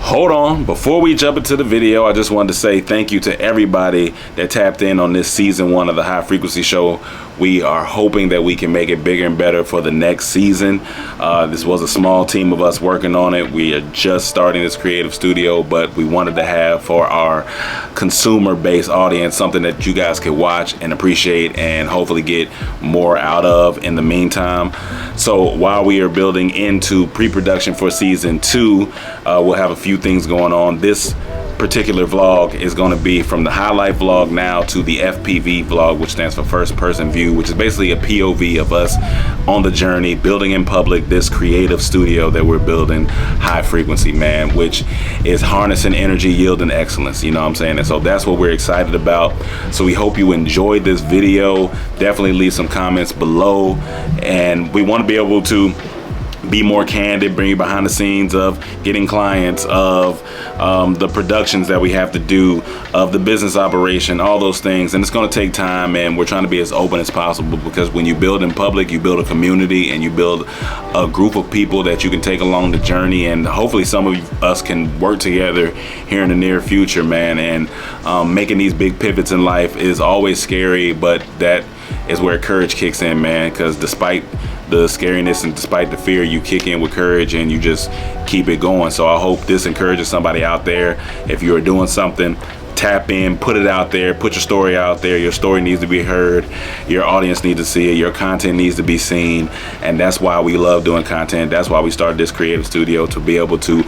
Hold on, before we jump into the video, I just wanted to say thank you to everybody that tapped in on this season 1 of the High Frequency Show. We are hoping that we can make it bigger and better for the next season. This was a small team of us working on it. We are just starting this creative studio, but we wanted to have for our consumer-based audience something that you guys could watch and appreciate and hopefully get more out of in the meantime. So while we are building into pre-production for season 2, we'll have a few things going on. This particular vlog is going to be from the Heye Life vlog now to the FPV vlog, which stands for first person view, which is basically a POV of us on the journey building in public this creative studio that we're building, High Frequency, man, which is harnessing energy, yielding excellence, you know what I'm saying? And so that's what we're excited about. So we hope you enjoyed this video. Definitely leave some comments below, and we want to be able to be more candid, bring you behind the scenes of getting clients, of the productions that we have to do, of the business operation, all those things. And it's going to take time, and we're trying to be as open as possible, because when you build in public, you build a community and you build a group of people that you can take along the journey, and hopefully some of us can work together here in the near future, man. And making these big pivots in life is always scary, but that is where courage kicks in, man, because despite the scariness and despite the fear, you kick in with courage and you just keep it going. So I hope this encourages somebody out there. If you're doing something, tap in, put it out there, put your story out there. Your story needs to be heard. Your audience needs to see it. Your content needs to be seen. And that's why we love doing content. That's why we started this creative studio, to be able to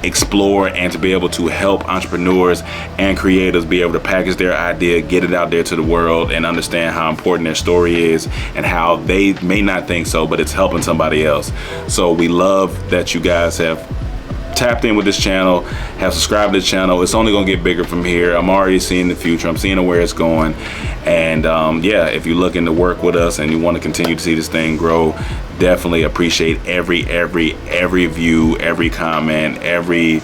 explore and to be able to help entrepreneurs and creators be able to package their idea, get it out there to the world, and understand how important their story is and how they may not think so, but it's helping somebody else. So we love that you guys have tapped in with this channel, have subscribed to the channel. It's only gonna get bigger from here. I'm already seeing the future. I'm seeing where it's going. And yeah, if you're looking to work with us and you want to continue to see this thing grow, definitely appreciate every view, every comment, every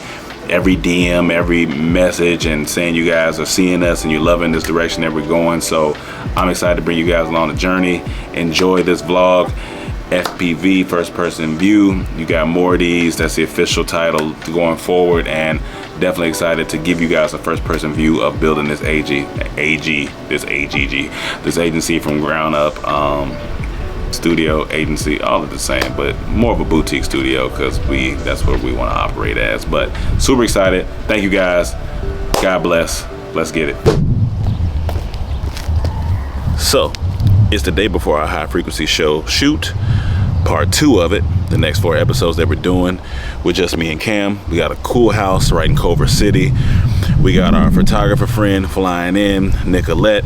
DM, every message, and saying you guys are seeing us and you're loving this direction that we're going. So I'm excited to bring you guys along the journey. Enjoy this vlog. FPV, first person view. You got more of these. That's the official title going forward, and definitely excited to give you guys a first person view of building this this agency from ground up. Studio, agency, all of the same, but more of a boutique studio, because that's what we want to operate as. But super excited. Thank you guys. God bless. Let's get it. So it's the day before our High Frequency Show shoot, part 2 of it. The next 4 episodes that we're doing with just me and Cam. We got a cool house right in Culver City. We got our photographer friend flying in, Nicolette.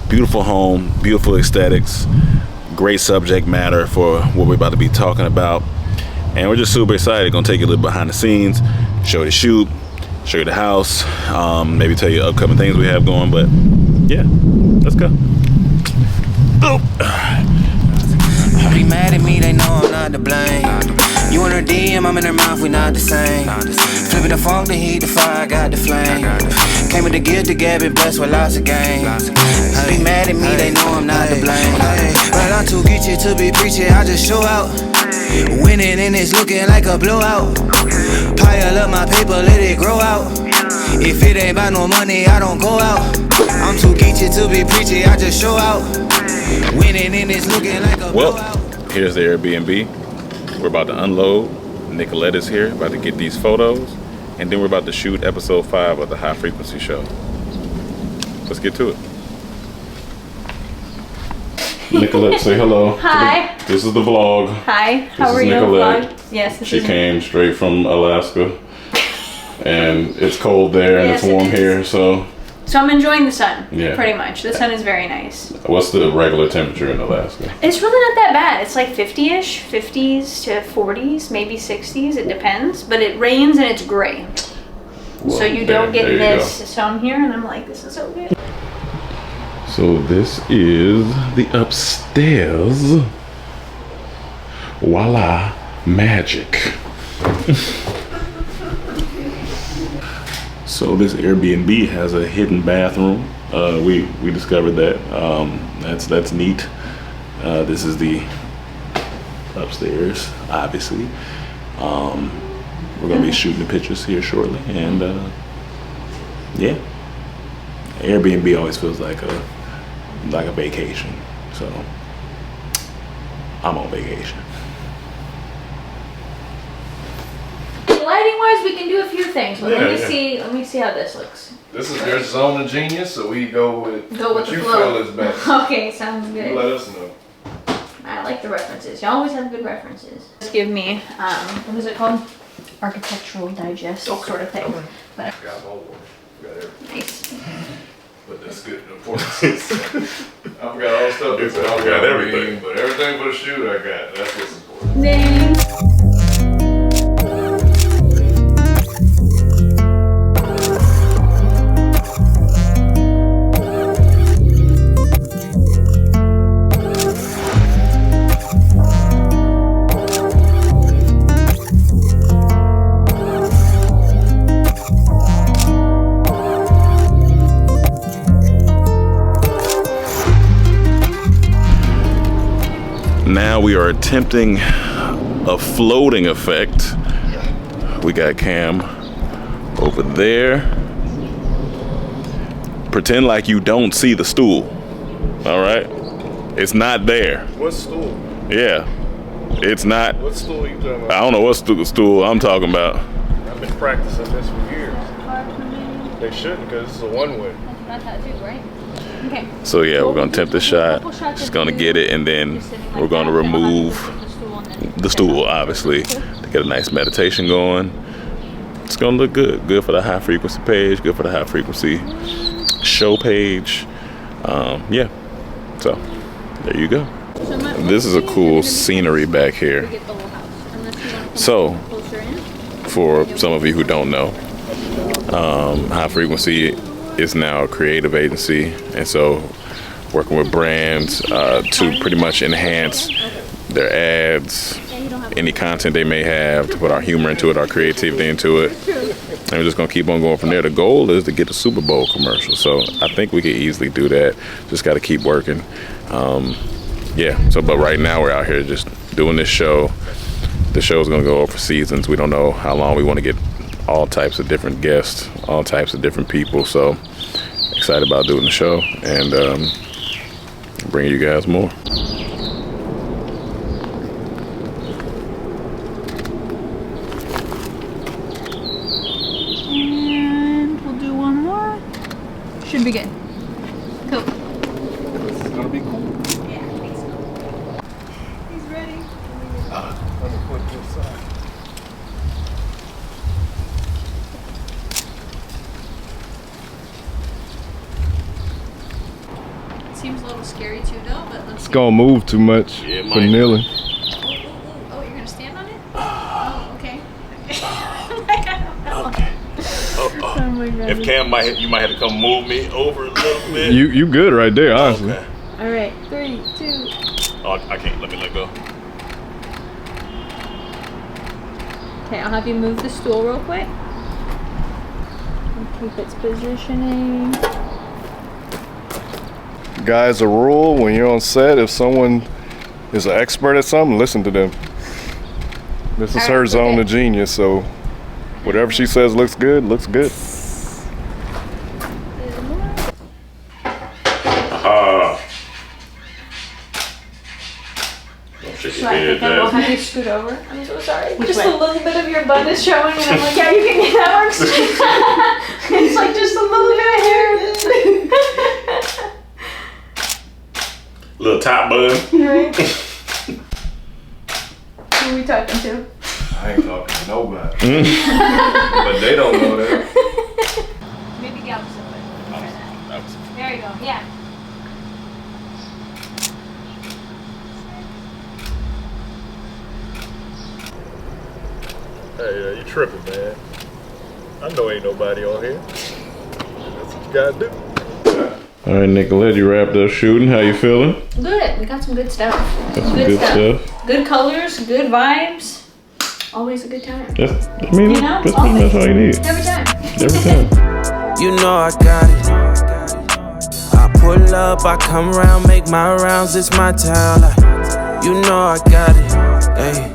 Beautiful home, beautiful aesthetics, great subject matter for what we're about to be talking about. And we're just super excited. Gonna take you a little behind the scenes, show you the shoot, show you the house, maybe tell you upcoming things we have going. But yeah, let's go. Oh. Be mad at me, they know I'm not to blame. You in her DM, I'm in her mouth, we not the same. Flipping the funk, the heat, the fire, I got the flame. Came with the gift, the gab, and blessed with lots of game. Be mad at me, they know I'm not to blame. But I'm too geeky to be preaching, I just show out. Winning and it's looking like a blowout. Pile up my paper, let it grow out. If it ain't about no money, I don't go out. I'm too geeky to be preaching, I just show out. Winning and it's looking like a blowout. Here's the Airbnb. We're about to unload. Nicolette is here, about to get these photos, and then we're about to shoot episode 5 of the High Frequency Show. Let's get to it. Nicolette, say hello. Hi. This is the vlog. Hi. How are you? Nicolette. Yes, this she is came straight from Alaska, and it's cold there and yes, it's warm here, so I'm enjoying the sun. Yeah. Pretty much. The sun is very nice. What's the regular temperature in Alaska? It's really not that bad. It's like 50-ish, 50s to 40s, maybe 60s. It depends. But it rains and it's gray. Well, so you don't get you this. go. So I'm here and I'm like, this is so good. So this is the upstairs. Voila, magic. So this Airbnb has a hidden bathroom. We discovered that. That's neat. This is the upstairs, obviously. We're we're gonna be shooting the pictures here shortly, and yeah, Airbnb always feels like a vacation, so I'm on vacation. Lighting wise, we can do a few things. But let me see how this looks. This is your zone of genius, so we go with what you flow. feel is best. Okay, sounds good. You let us know. I like the references. You always have good references. Just give me, what is it called? Architectural Digest sort of thing. Okay. But, Got my water. Got everything. nice. But that's good. Important. I forgot all the stuff. I got everything. But everything but a shoot I got. That's what's important. Dang. Now we are attempting a floating effect. We got Cam over there. Pretend like you don't see the stool. All right? It's not there. What stool? Yeah. It's not. What stool are you talking about? I don't know what stool I'm talking about. I've been practicing this for years. They shouldn't, because it's a one-way. That's not tattoo, right? Okay. So yeah, we're gonna attempt this shot. Just gonna get it, and then we're gonna remove the stool, obviously, to get a nice meditation going. It's gonna look good. Good for the high frequency page. Good for the high frequency show page. Yeah. So there you go. This is a cool scenery back here. So for some of you who don't know, High Frequency is now a creative agency, and so working with brands to pretty much enhance their ads, any content they may have, to put our humor into it, our creativity into it, and we're just gonna keep on going from there. The goal is to get a Super Bowl commercial, so I think we could easily do that. Just got to keep working. Yeah, so but right now we're out here just doing this show. The show's gonna go over for seasons. We don't know how long. We want to get all types of different guests, all types of different people. So excited about doing the show and bringing you guys more. And we'll do one more. Should be good. Cool. This is gonna be cool. Yeah, I think so. He's ready. Let me put this aside. Seems a little scary too, though, but let's It's see. gonna move too much Yeah, it for might. kneeling. Oh, you're gonna stand on it? Oh, okay. Oh my God. Okay. Oh my God. If Cam you might have to come move me over a little bit. You good right there, honestly. Okay. All right, 3, 2. Oh, I can't. Let me let go. Okay, I'll have you move the stool real quick. And keep its positioning. Guys, a rule when you're on set, if someone is an expert at something, listen to them. This is All her right, zone okay. of genius, so whatever she says looks good, looks good. Don't shake So your I head, think I will Jasmine. have you scoot over. I'm so sorry. Which Just way? a little bit of your butt is showing, and I'm like, yeah, you can. That works. It's like just a little bit of hair. Little top bun. Right? Who are we talking to? I ain't talking to nobody. But they don't know that. Maybe the opposite way. There you go. Yeah. Hey, you tripping, man. I know ain't nobody on here. That's what you gotta do. All right, Nicolette, you wrapped up shooting. How you feeling? Good. We got some good stuff. Got some good stuff. Good colors, good vibes. Always a good time. That's pretty much all you need. Every time. Every time. You know I got it. I pull up, I come around, make my rounds, it's my town. You know I got it. Hey,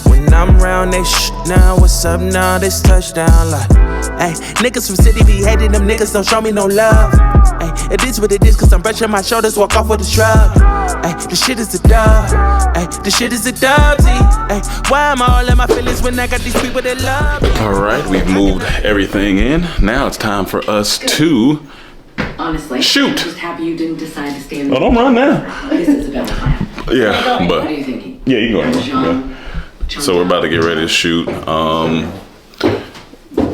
When I'm round, they now. What's up now? This touchdown like. Ay, niggas from city be hating them niggas, don't show me no love. Ay, it is what it is, cause I'm brushing my shoulders, walk off with a shrug. Ay, the shit is a dub. Ay, the shit is a dub. Ay, why am I all in my feelings when I got these people that love me? All right, we've moved everything in. Now it's time for us to honestly shoot. I'm just happy you didn't decide to stay in the don't run now. This is a better plan. Yeah, What but are you thinking? yeah, you go ahead. So we're about to get ready to shoot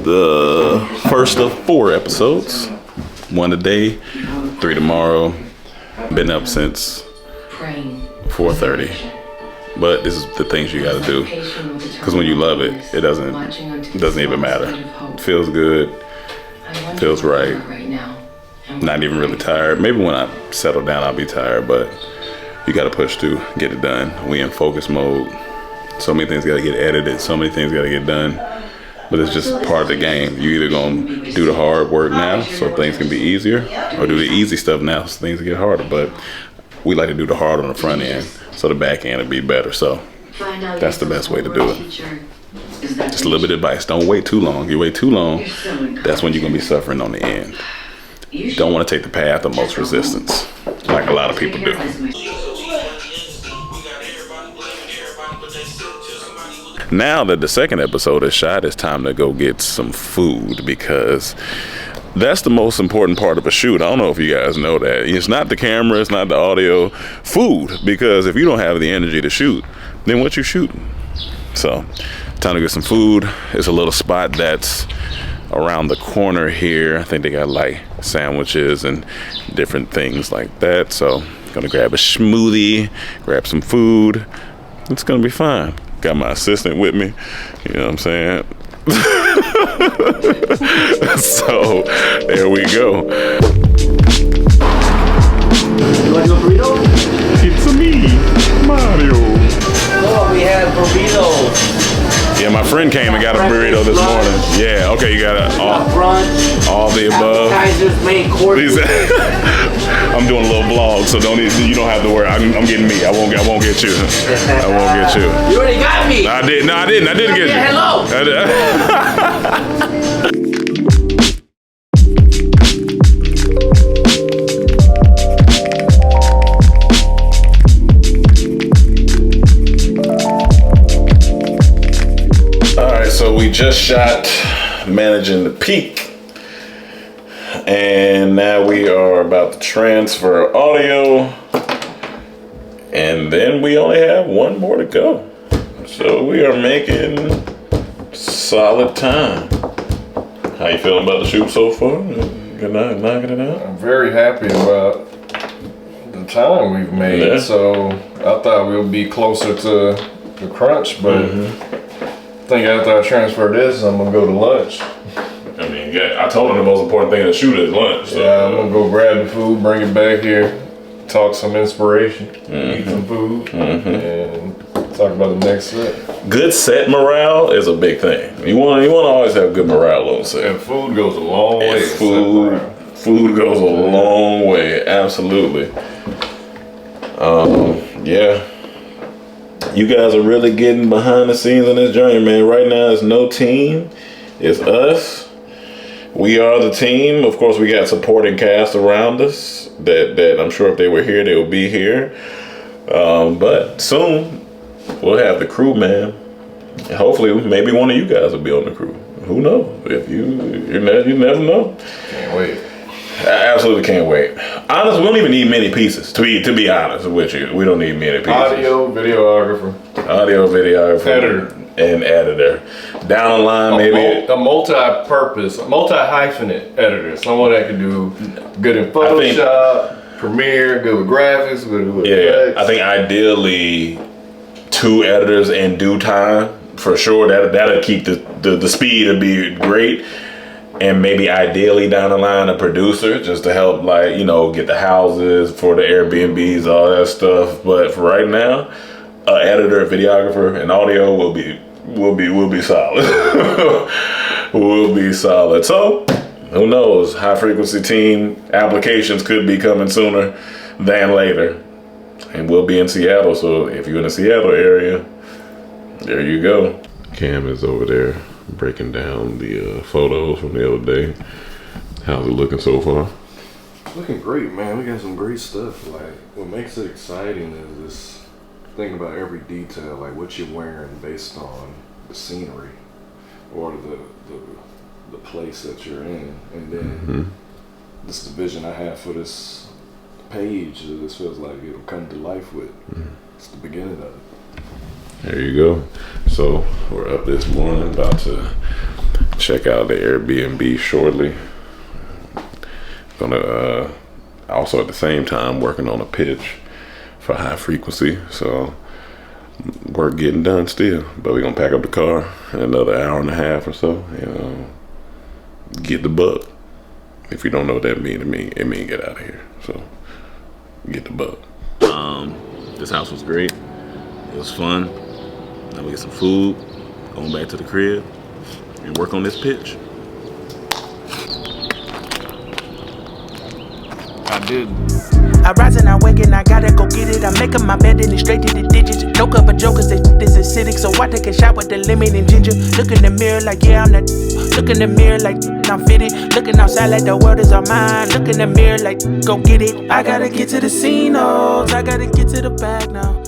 the first of 4 episodes. 1 today, 3 tomorrow. Been up since 4:30. But this is the things you gotta do. Because when you love it, it doesn't even matter. It feels good, feels right. Not even really tired. Maybe when I settle down, I'll be tired, but you gotta push through, get it done. We in focus mode. So many things gotta get edited, so many things gotta get done. But it's just part of the game. You either gonna do the hard work now so things can be easier, or do the easy stuff now so things get harder. But we like to do the hard on the front end so the back end will be better. So that's the best way to do it. Just a little bit of advice. Don't wait too long. You wait too long, that's when you're gonna be suffering on the end. Don't want to take the path of most resistance, like a lot of people do. Now that the second episode is shot, it's time to go get some food, because that's the most important part of a shoot. I don't know if you guys know that. It's not the camera, it's not the audio, food. Because if you don't have the energy to shoot, then what you shooting? So, time to get some food. It's a little spot that's around the corner here. I think they got like sandwiches and different things like that. So, gonna grab a smoothie, grab some food. It's gonna be fine. Got my assistant with me, you know what I'm saying? So, there we go. You want to do a burrito? It's me, Mario. Oh, we have burritos. Yeah, my friend came and got a burrito this morning. Yeah, okay, you got all the above. Appetizers, main course. I'm doing a little vlog, so you don't have to worry. I'm getting me. I won't get you. I won't get you. You already got me. I didn't get you. Hello. So we just shot Managing the Peak, and now we are about to transfer audio, and then we only have 1 more to go. So we are making solid time. How you feeling about the shoot so far? Good night, knocking it out? I'm very happy about the time we've made. Yeah. So I thought we'll be closer to the crunch, but I think after I transfer this, I'm gonna go to lunch. I mean, yeah, I told him the most important thing to shoot is lunch. So. Yeah, I'm gonna go grab the food, bring it back here, talk some inspiration, eat some food, and talk about the next set. Good set morale is a big thing. You want to always have good morale on set. And food goes a long way. Food goes a long way. Absolutely. Yeah. You guys are really getting behind the scenes on this journey, man. Right now, it's no team. It's us. We are the team. Of course, we got supporting cast around us that I'm sure if they were here, they would be here. But soon, we'll have the crew, man. And hopefully, maybe one of you guys will be on the crew. Who knows? If you never know. Can't wait. I absolutely can't wait. Honestly, we don't even need many pieces. To be honest with you, we don't need many pieces. Audio, videographer, editor, and editor. Down the line, maybe a multi-purpose, multi-hyphenate editor. Someone that can do good in Photoshop, Premiere, good with graphics, good with effects. I think ideally 2 editors in due time for sure. That'll keep the speed to be great. And maybe ideally down the line a producer just to help, like, you know, get the houses for the Airbnbs, all that stuff. But for right now, an editor, a videographer, and audio will be solid. Will be solid. So who knows? High frequency team applications could be coming sooner than later. And we'll be in Seattle. So if you're in the Seattle area, There you go. Cam is over there breaking down the photos from the other day. How's it looking so far? Looking great, man. We got some great stuff. Like, what makes it exciting is this thing about every detail, like what you're wearing based on the scenery or the place that you're in, and then this is the vision I have for this page. This feels like it'll come to life with. It's the beginning of it. There you go. So we're up this morning, about to check out the Airbnb shortly. Gonna also at the same time working on a pitch for High Frequency. So work getting done still, but we're gonna pack up the car in another hour and a half or so, and get the buck. If you don't know what that means, it mean get out of here. So get the buck. This house was great. It was fun. Now we get some food, going back to the crib, and work on this pitch. I did. I rise and I wake and I gotta go get it. I'm making my bed and it's straight to the digits. No cup of jokers, this is acidic. So I take a shot with the lemon and ginger. Look in the mirror like, yeah, I'm that. Look in the mirror like, I'm fitted. Looking outside like the world is all mine. Look in the mirror like, go get it. I gotta get to the scene, oh, I gotta get to the bag now.